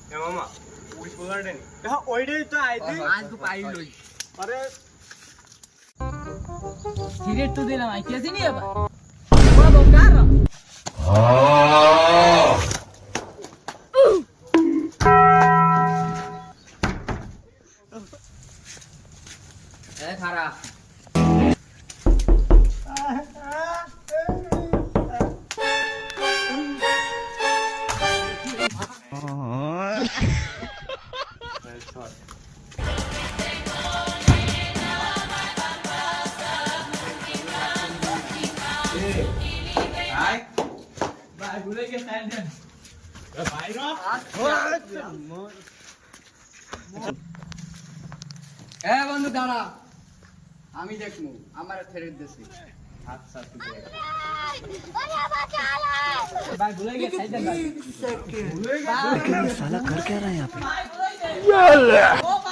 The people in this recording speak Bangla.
এ মামা ওই পোলাটা নি হ্যাঁ ওইটাই তো আইতি আজ তো পাইলই আরে সিগারেট তো দিলাম আইতেছি নি এবার বড় বকার এ খারাপ আই ভাই ভুলে গেছে সাইলেন্ট বাইরা এ বন্ধু দাঁড়া আমি দেখমু আমার ছেড়ে দিছি আচ্ছা ঠিক আছে ভাই ভুলে গেছে সাইলেন্ট ভাই ভুলে গেছে साला कर क्या रहा है यहाँ पे ভাই ভুলে গেছে